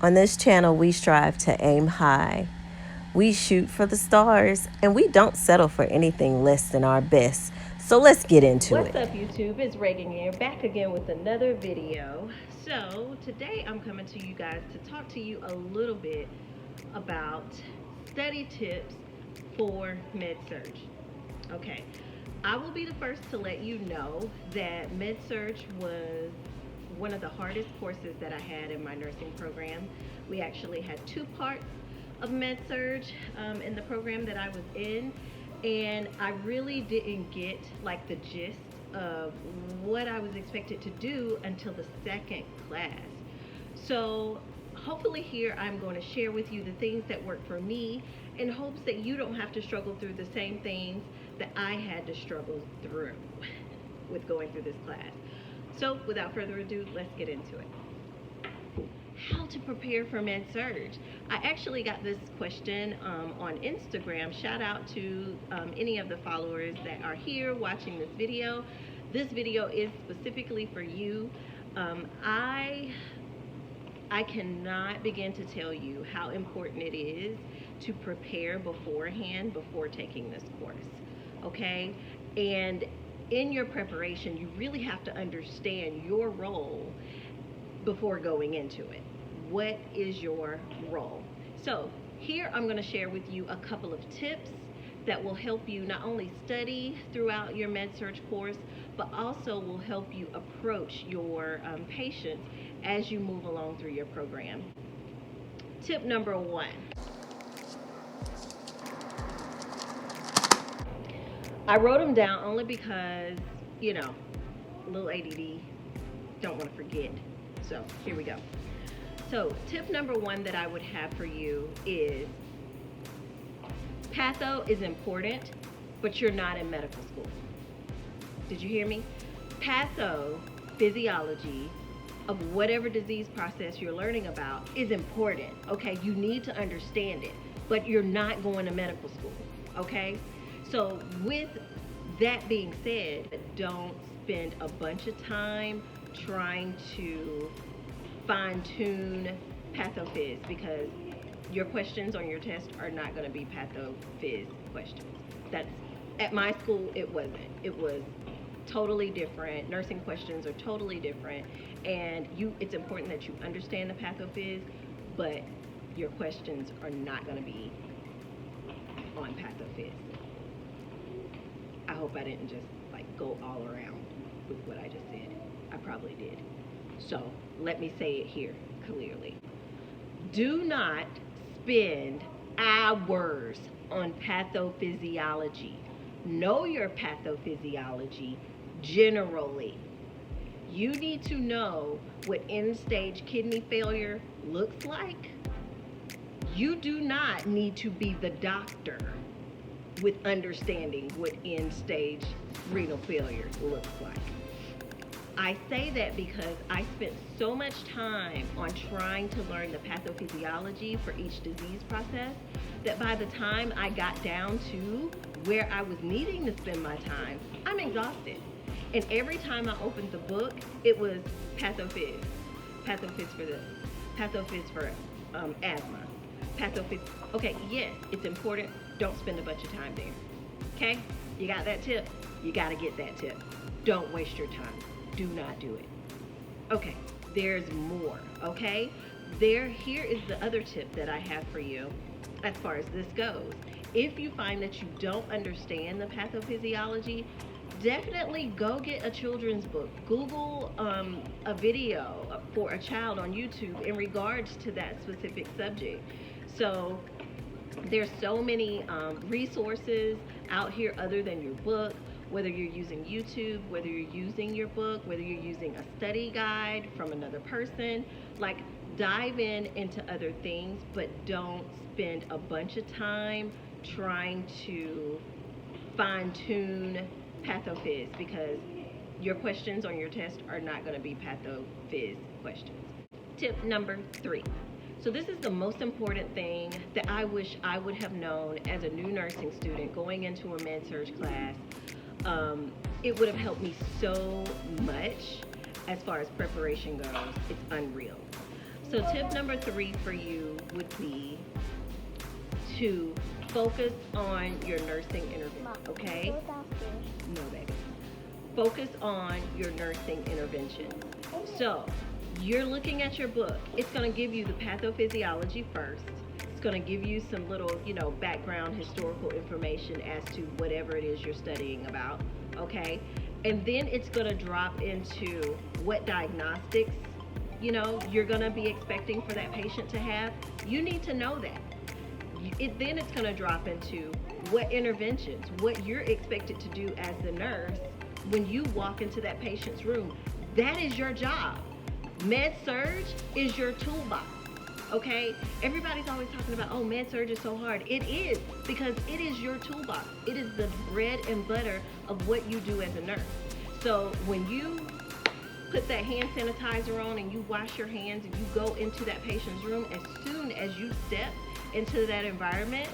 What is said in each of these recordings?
On this channel, we strive to aim high. We shoot for the stars, and we don't settle for anything less than our best. So let's get into What's it. up, YouTube? It's Reagan here, back again with another video. So today I'm coming to you guys to talk to you a little bit about study tips for Med Surg. Okay, I will be the first to let you know that Med Surg was one of the hardest courses that I had in my nursing program. We actually had two parts of Med Surg in the program that I was in, and I really didn't get like the gist of what I was expected to do until the second class. So hopefully here I'm going to share with you the things that work for me in hopes that you don't have to struggle through the same things that I had to struggle through with going through this class. So without further ado, let's get into it. How to prepare for Med Surg. I actually got this question on Instagram. Shout out to any of the followers that are here watching this video. This video is specifically for you. I cannot begin to tell you how important it is to prepare beforehand before taking this course, okay? And in your preparation, you really have to understand your role before going into it. What is your role? So here I'm going to share with you a couple of tips that will help you not only study throughout your Med Surg course, but also will help you approach your patients as you move along through your program. Tip number one. I wrote them down only because, you know, a little ADD, don't want to forget. So here we go. So tip number one that I would have for you is patho is important, but you're not in medical school. Did you hear me? Pathophysiology of whatever disease process you're learning about is important, okay? You need to understand it, but you're not going to medical school, okay? So with that being said, don't spend a bunch of time trying to fine-tune pathophys, because your questions on your test are not going to be pathophys questions. That's at my school. It wasn't. It was totally different. Nursing questions are totally different, and it's important that you understand the pathophys, but your questions are not going to be on pathophys. I hope I didn't just like go all around with what I just said. I probably did. So let me say it here clearly. Do not spend hours on pathophysiology. Know your pathophysiology generally. You need to know what end-stage kidney failure looks like. You do not need to be the doctor with understanding what end-stage renal failure looks like. I say that because I spent so much time on trying to learn the pathophysiology for each disease process that by the time I got down to where I was needing to spend my time, I'm exhausted. And every time I opened the book, it was pathophys. Pathophys for this. Pathophys for asthma. Pathophys. Okay, yes, it's important. Don't spend a bunch of time there. Okay? You got that tip? You got to get that tip. Don't waste your time. Do not do it. Okay, there's more, okay? Here is the other tip that I have for you as far as this goes. If you find that you don't understand the pathophysiology, definitely go get a children's book. Google a video for a child on YouTube in regards to that specific subject. So there's so many resources out here other than your book, whether you're using YouTube, whether you're using your book, whether you're using a study guide from another person. Like, dive into other things, but don't spend a bunch of time trying to fine-tune pathophys, because your questions on your test are not going to be pathophys questions. Tip number 3. So this is the most important thing that I wish I would have known as a new nursing student going into a Med Surg class. It would have helped me so much as far as preparation goes. It's unreal. So tip number 3 for you would be to focus on your nursing intervention, okay? No, baby. Focus on your nursing intervention. So you're looking at your book. It's going to give you the pathophysiology first. It's going to give you some little, background historical information as to whatever it is you're studying about, okay? And then it's going to drop into what diagnostics, you're going to be expecting for that patient to have. You need to know that. Then it's going to drop into what interventions, what you're expected to do as the nurse when you walk into that patient's room. That is your job. Med Surg is your toolbox, okay? Everybody's always talking about, oh, Med Surg is so hard. It is, because it is your toolbox. It is the bread and butter of what you do as a nurse. So when you put that hand sanitizer on and you wash your hands and you go into that patient's room, as soon as you step into that environment,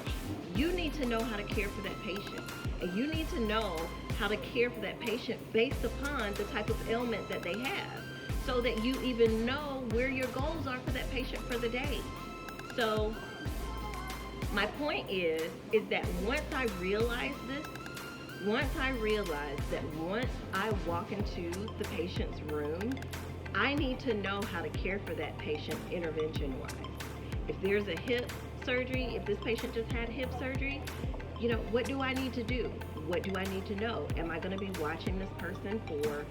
you need to know how to care for that patient. And you need to know how to care for that patient based upon the type of ailment that they have, so that you even know where your goals are for that patient for the day. So my point is that once I realized that once I walk into the patient's room, I need to know how to care for that patient intervention-wise. If there's a hip surgery, if this patient just had hip surgery, what do I need to do? What do I need to know? Am I going to be watching this person for,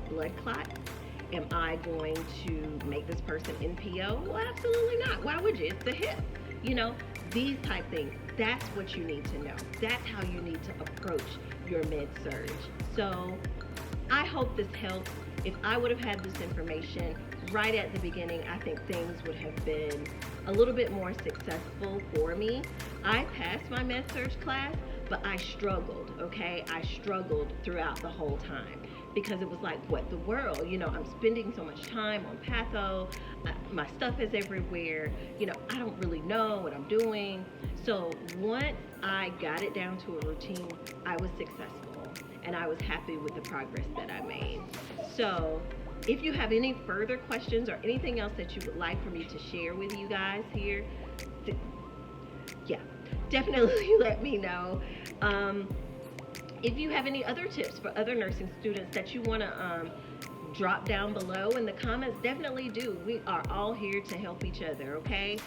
blood clots? Am I going to make this person NPO? Well, absolutely not. Why would you? It's the hip. These type things. That's what you need to know. That's how you need to approach your Med Surg. So I hope this helps. If I would have had this information right at the beginning, I think things would have been a little bit more successful for me. I passed my Med Surg class, but I struggled, okay? I struggled throughout the whole time, because it was like, what the world? I'm spending so much time on patho. My stuff is everywhere. I don't really know what I'm doing. So once I got it down to a routine, I was successful, and I was happy with the progress that I made. So if you have any further questions or anything else that you would like for me to share with you guys here, definitely let me know. If you have any other tips for other nursing students that you want to drop down below in the comments, definitely do. We are all here to help each other, okay?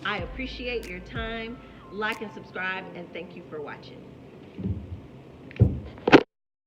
I appreciate your time. Like and subscribe, and thank you for watching.